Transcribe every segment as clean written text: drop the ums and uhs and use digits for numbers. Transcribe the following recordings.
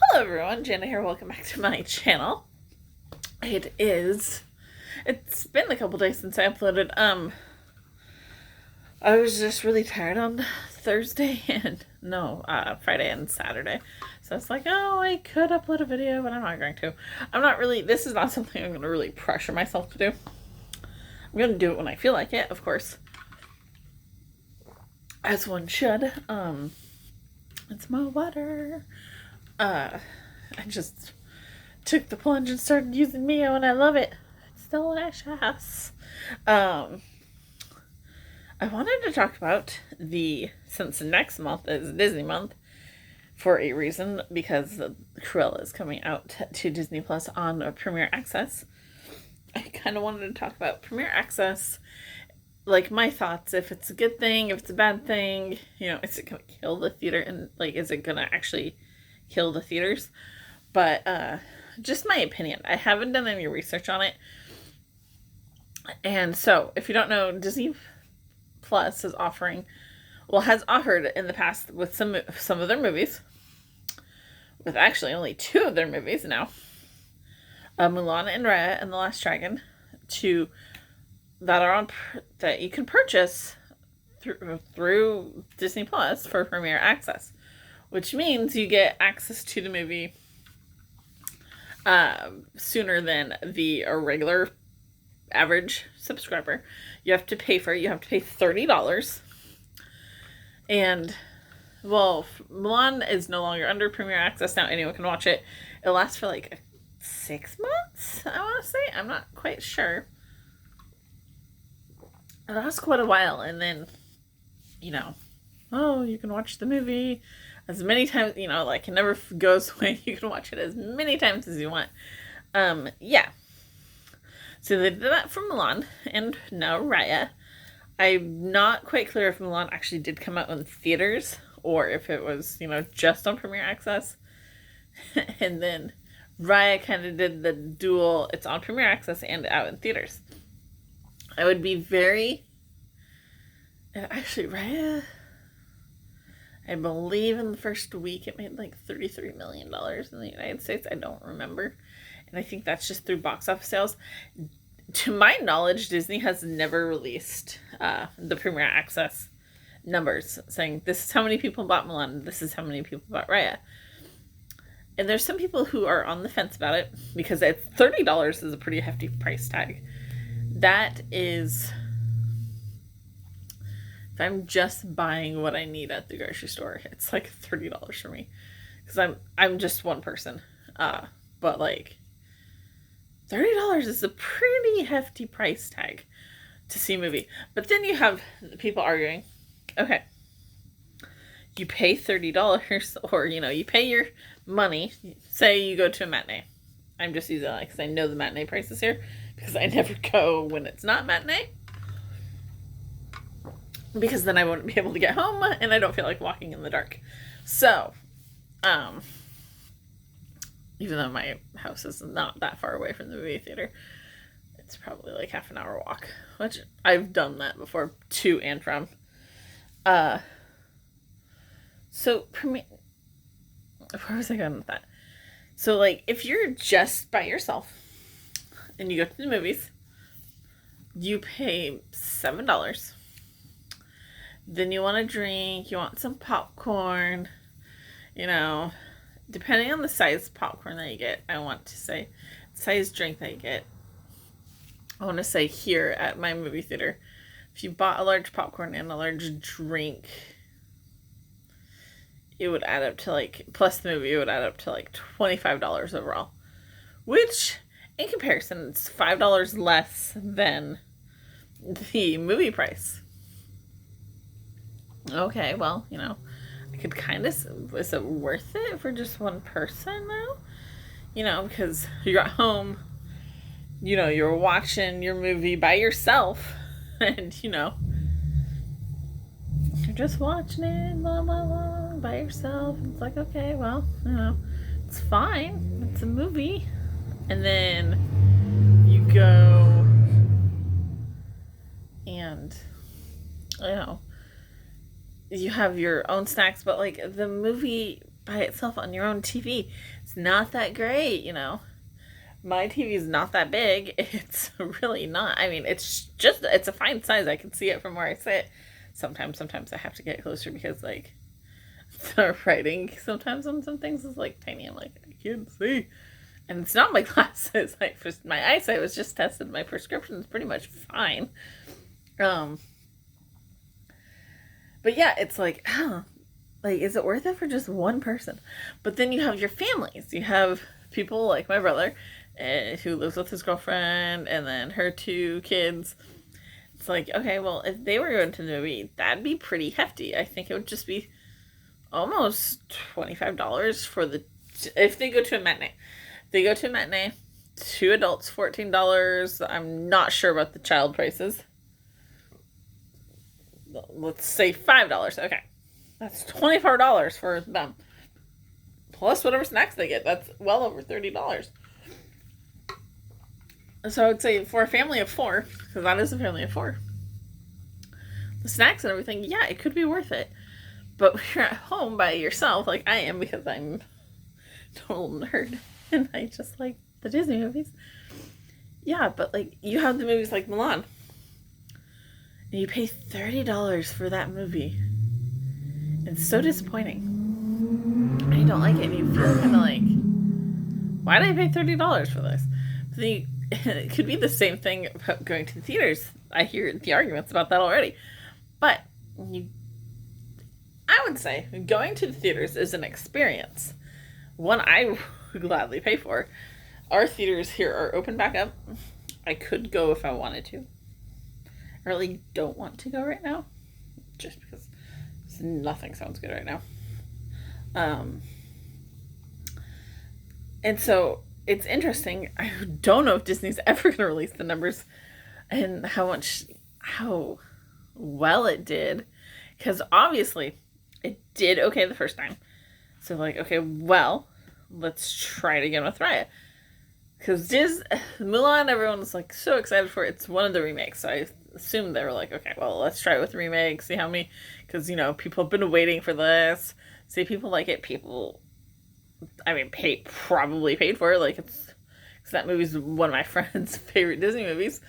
Hello everyone, Jana here. Welcome back to my channel. It's been a couple days since I uploaded. I was just really tired on Thursday and Friday and Saturday. So it's like, oh, I could upload a video, but I'm not going to. This is not something I'm going to really pressure myself to do. I'm going to do it when I feel like it, of course. As one should. It's my water. I just took the plunge and started using Mio, and I love it. It's delicious. I wanted to talk about since next month is Disney month for a reason, because Cruella is coming out to Disney Plus on Permerier Access. I kind of wanted to talk about Permerier Access, like my thoughts, if it's a good thing, if it's a bad thing, is it going to kill the theater, and is it going to actually kill the theaters? But just my opinion. I haven't done any research on it. And so, if you don't know, Disney Plus has offered in the past with some of their movies, with actually only 2 of their movies now, Mulan and Raya and the Last Dragon, that you can purchase through Disney Plus for Permerier Access, which means you get access to the movie sooner than the regular average subscriber. You have to pay for it. You have to pay $30. And, well, Mulan is no longer under Permerier Access now. Anyone can watch it. It lasts for 6 months, I want to say. I'm not quite sure. It lasts quite a while. And then, you can watch the movie as many times, it never goes away. You can watch it as many times as you want. Yeah. So they did that for Mulan, and now Raya. I'm not quite clear if Mulan actually did come out in theaters, or if it was, just on Permerier Access. And then Raya kind of did the dual, it's on Permerier Access and out in theaters. I would be Raya, I believe in the first week it made $33 million in the United States. I don't remember. And I think that's just through box office sales. To my knowledge, Disney has never released the Permerier Access numbers saying this is how many people bought Mulan, this is how many people bought Raya. And there's some people who are on the fence about it, because it's $30 is a pretty hefty price tag. That is, if I'm just buying what I need at the grocery store, it's $30 for me, because I'm just one person. But $30 is a pretty hefty price tag to see a movie. But then you have people arguing, okay, you pay $30, or you pay your money. Say you go to a matinee. I'm just using that because I know the matinee prices here, because I never go when it's not matinee, because then I won't be able to get home and I don't feel like walking in the dark. So, even though my house is not that far away from the movie theater, it's probably half an hour walk, which I've done that before, to and from. So, where was I going with that? So, if you're just by yourself and you go to the movies, you pay $7. Then you want a drink, you want some popcorn, depending on the size popcorn that you get, I want to say, size drink that you get. I want to say here at my movie theater, if you bought a large popcorn and a large drink, it would add up to plus the movie, it would add up to $25 overall. Which, in comparison, it's $5 less than the movie price. Okay, well, I could kind of, is it worth it for just one person though? Because you're at home, you're watching your movie by yourself, and, you're just watching it, blah, blah, blah, by yourself. It's okay, well, it's fine. It's a movie. And then you go and, you have your own snacks, but the movie by itself on your own TV. It's not that great, My TV is not that big. It's really not. I mean, it's a fine size. I can see it from where I sit. Sometimes I have to get closer because, like, the writing sometimes on some things is, like, tiny. I'm like, I can't see. And it's not my glasses. Like, my eyesight was just tested. My prescription is pretty much fine. But yeah, it's like, like, is it worth it for just one person? But then you have your families. You have people like my brother, who lives with his girlfriend, and then her 2 kids. It's like, okay, well, if they were going to the movie, that'd be pretty hefty. I think it would just be almost $25 if they go to a matinee. If they go to a matinee, 2 adults, $14. I'm not sure about the child prices. Let's say $5. Okay. That's $24 for them. Plus whatever snacks they get. That's well over $30. So I would say for a family of 4, because that is a family of 4, the snacks and everything, yeah, it could be worth it. But when you're at home by yourself, like I am, because I'm a total nerd, and I just like the Disney movies. Yeah, but like you have the movies like Mulan, and you pay $30 for that movie. It's so disappointing. I don't like it, and you feel kind of like, why did I pay $30 for this? But then it could be the same thing about going to the theaters. I hear the arguments about that already. But I would say going to the theaters is an experience. One I would gladly pay for. Our theaters here are open back up. I could go if I wanted to. I really don't want to go right now, just because nothing sounds good right now. And so it's interesting. I don't know if Disney's ever going to release the numbers and how well it did, because obviously it did okay the first time. So like, okay, well, let's try it again with Raya. Because Mulan, everyone was like so excited for it. It's one of the remakes, so I assumed they were like, okay, well, let's try it with the remake, see how many, because, people have been waiting for this. See, people like it. Probably paid for it. Like, because that movie's one of my friend's favorite Disney movies.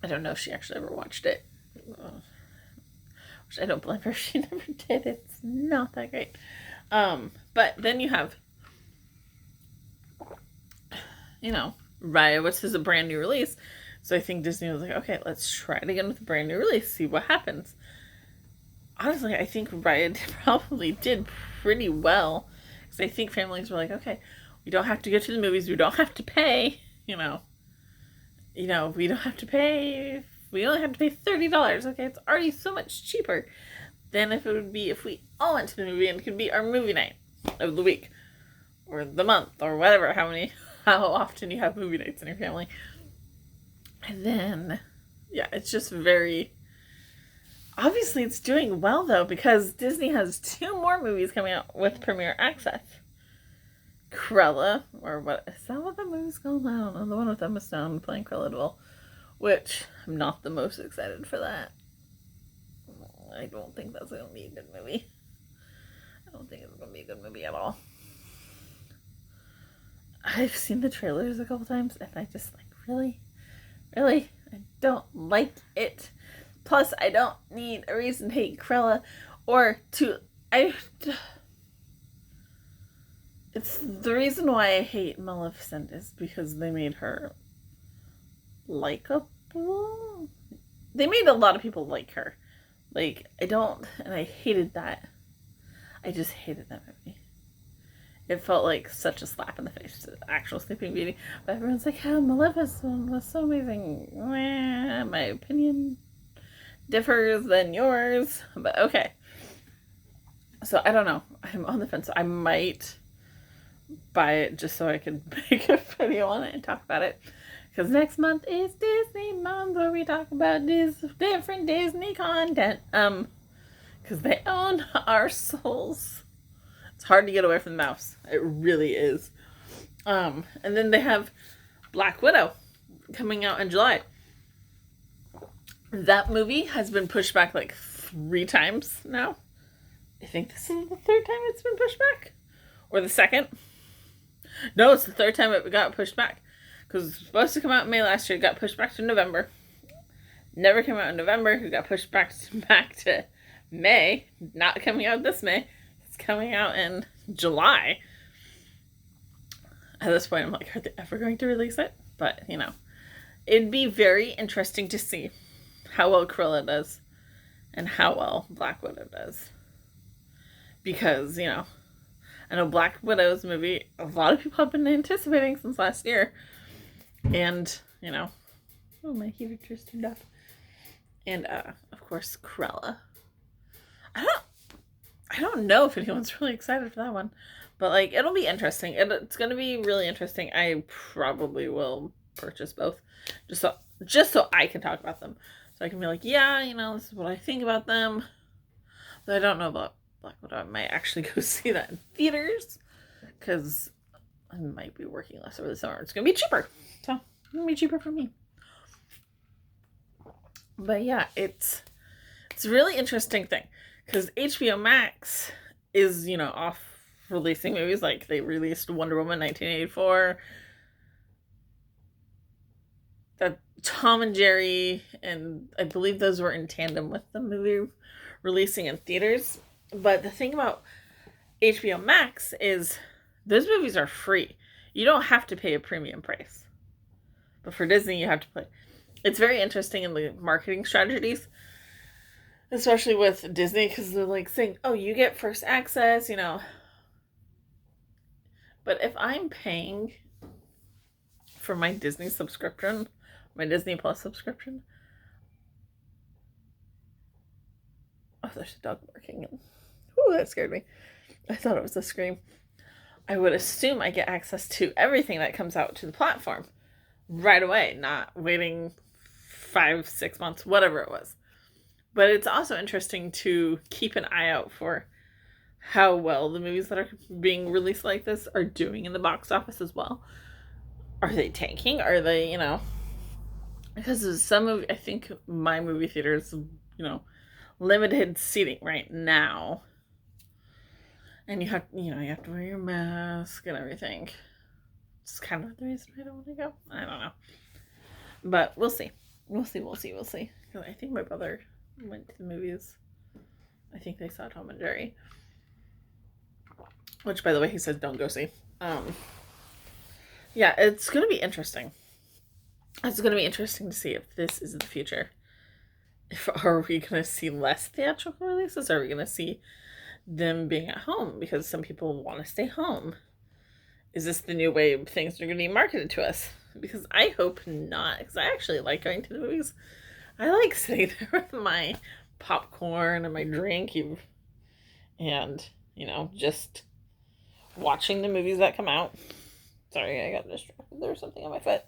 I don't know if she actually ever watched it. Which I don't blame her if she never did. It's not that great. But then you have, Raya, which is a brand new release. So I think Disney was like, okay, let's try it again with a brand new release, see what happens. Honestly, I think Raya probably did pretty well. Because I think families were like, okay, we don't have to go to the movies, we don't have to pay, we don't have to pay, we only have to pay $30. Okay, it's already so much cheaper than if it would be if we all went to the movie, and it could be our movie night of the week, or the month, or whatever, how often you have movie nights in your family. And then, yeah, it's just very... Obviously, it's doing well, though, because Disney has 2 more movies coming out with Permerier Access. Cruella, or what... Is that what the movie's called? I don't know. The one with Emma Stone playing Cruella DeVille, which I'm not the most excited for that. I don't think that's going to be a good movie. I don't think it's going to be a good movie at all. I've seen the trailers a couple times, and I just really, I don't like it. Plus, I don't need a reason to hate Cruella, it's the reason why I hate Maleficent is because they made her likable. They made a lot of people like her. Like, and I hated that. I just hated that movie. It felt like such a slap in the face to the actual Sleeping Beauty. But everyone's like, oh, Maleficent was so amazing. My opinion differs than yours. But okay. So I don't know. I'm on the fence. I might buy it just so I can make a video on it and talk about it. Because next month is Disney Month, where we talk about different Disney content. Because they own our souls. It's hard to get away from the mouse. It really is. And then they have Black Widow coming out in July. That movie has been pushed back like 3 times now. I think this is the third time it's been pushed back. Or the second. No, it's the third time it got pushed back. Because it was supposed to come out in May last year. It got pushed back to November. Never came out in November. It got pushed back to May. Not coming out this May. It's coming out in July. At this point, I'm like, are they ever going to release it? But, it'd be very interesting to see how well Cruella does and how well Black Widow does. Because, I know Black Widow's movie, a lot of people have been anticipating since last year. And, oh, my heater just turned off. And, of course, Cruella. I don't know if anyone's really excited for that one. But, it'll be interesting. It's going to be really interesting. I probably will purchase both. Just so I can talk about them. So I can be like, yeah, this is what I think about them. But I don't know about Black Widow. I might actually go see that in theaters. Because I might be working less over the summer. It's going to be cheaper. So, it's going to be cheaper for me. But yeah, it's a really interesting thing. Because HBO Max is, off releasing movies. Like, they released Wonder Woman 1984. That Tom and Jerry, and I believe those were in tandem with the movie releasing in theaters. But the thing about HBO Max is those movies are free. You don't have to pay a premium price. But for Disney, you have to pay. It's very interesting in the marketing strategies, especially with Disney, because they're saying, oh, you get first access, But if I'm paying for my Disney subscription, my Disney Plus subscription, oh, there's a dog barking. Ooh, that scared me. I thought it was a scream. I would assume I get access to everything that comes out to the platform right away, not waiting 5-6 months, whatever it was. But it's also interesting to keep an eye out for how well the movies that are being released like this are doing in the box office as well. Are they tanking? Are they, because I think my movie theater is, limited seating right now. And you have to wear your mask and everything. It's kind of the reason I don't want to go. I don't know. But we'll see. We'll see. Because I think my brother went to the movies. I think they saw Tom and Jerry. Which, by the way, he says don't go see. Yeah, it's going to be interesting. It's going to be interesting to see if this is the future. Are we going to see less theatrical releases? Are we going to see them being at home? Because some people want to stay home. Is this the new way things are going to be marketed to us? Because I hope not. Because I actually like going to the movies. I like sitting there with my popcorn and my drink. And, just watching the movies that come out. Sorry, I got distracted. There was something on my foot.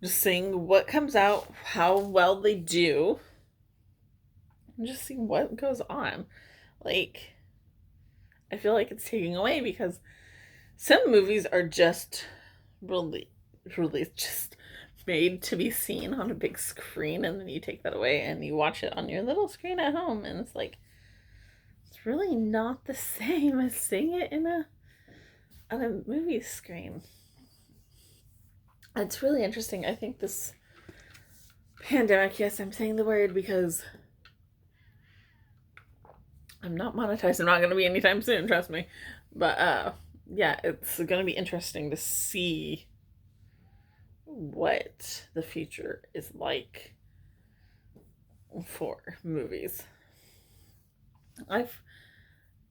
Just seeing what comes out, how well they do, and just seeing what goes on. I feel like it's taking away because some movies are just released, just made to be seen on a big screen, and then you take that away and you watch it on your little screen at home, and it's it's really not the same as seeing it on a movie screen. It's really interesting. I think this pandemic, yes, I'm saying the word because I'm not monetized. I'm not going to be anytime soon, trust me. But, yeah, it's going to be interesting to see what the future is like for movies.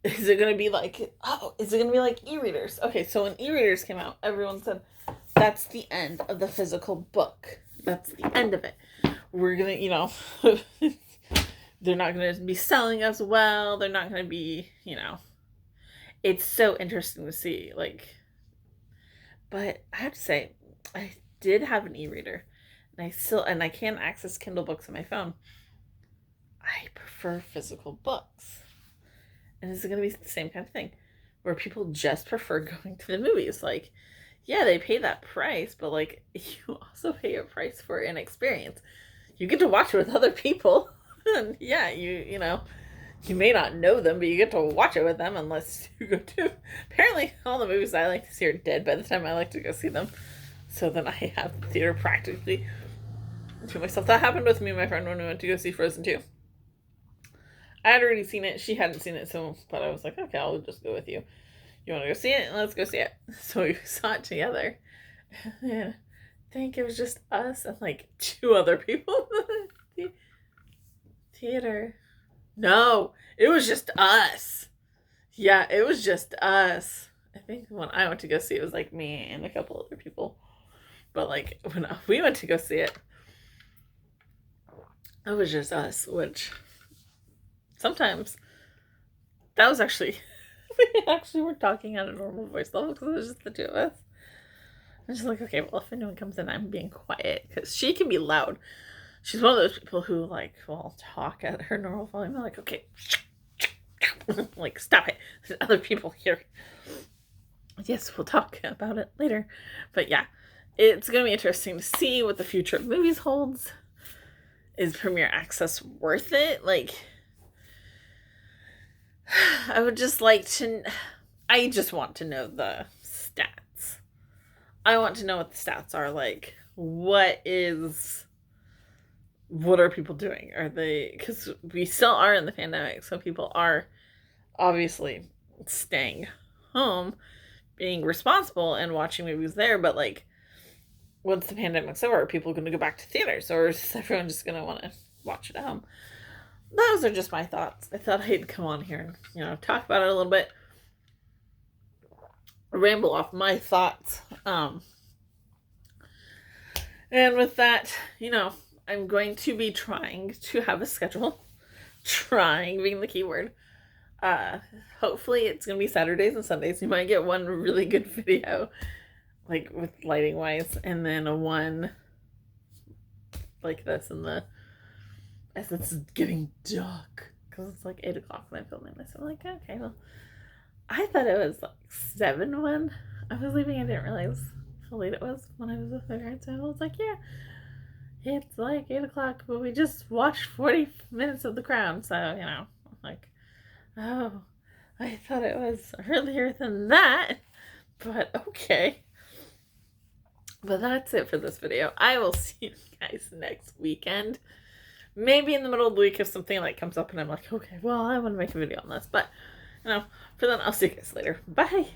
Is it going to be is it going to be like e-readers? Okay, so when e-readers came out, everyone said, that's the end of the physical book. That's the end of it. We're going to, they're not going to be selling as well. They're not going to be, it's so interesting to see. But I have to say, I did have an e-reader. And I can access Kindle books on my phone. I prefer physical books. And this is going to be the same kind of thing. Where people just prefer going to the movies. Yeah, they pay that price, but you also pay a price for an experience. You get to watch it with other people, and yeah, you You may not know them, but you get to watch it with them unless you go to... Apparently, all the movies I like to see are dead by the time I like to go see them. So then I have the theater practically to myself. That happened with me and my friend when we went to go see Frozen 2. I had already seen it. She hadn't seen it, but I was like, okay, I'll just go with you. You want to go see it? Let's go see it. So we saw it together. And I think it was just us and like 2 other people in the theater. No, it was just us. Yeah, it was just us. I think when I went to go see it, it was like me and a couple other people. But like when we went to go see it, it was just us, which sometimes that was actually, we actually were talking at a normal voice level because it was just the 2 of us. I'm just like, okay, well, if anyone comes in, I'm being quiet because she can be loud. She's one of those people who like will talk at her normal volume. I'm like, okay, like stop it. There's other people here. Yes, we'll talk about it later. But yeah, it's gonna be interesting to see what the future of movies holds. Is Permerier Access worth it? Like, I would just like to. I just want to know the stats. I want to know what the stats are. Like, what are people doing? Are they, because we still are in the pandemic, so people are obviously staying home, being responsible and watching movies there, but like, once the pandemic's over, are people going to go back to theaters, or is everyone just going to want to watch it at home? Those are just my thoughts. I thought I'd come on here and, talk about it a little bit, ramble off my thoughts. And with that, I'm going to be trying to have a schedule. Trying being the key word. Hopefully it's going to be Saturdays and Sundays. You might get one really good video, like with lighting wise, and then one like this as it's getting dark. Because it's like 8 o'clock when I'm filming this. I'm like, okay, well, I thought it was like 7 when I was leaving. I didn't realize how late it was when I was with my parents. So I was like, yeah, it's like 8 o'clock, but we just watched 40 minutes of The Crown. So, I'm like, oh, I thought it was earlier than that, but okay. But that's it for this video. I will see you guys next weekend. Maybe in the middle of the week if something like comes up and I'm like, okay, well, I want to make a video on this. But, for then, I'll see you guys later. Bye.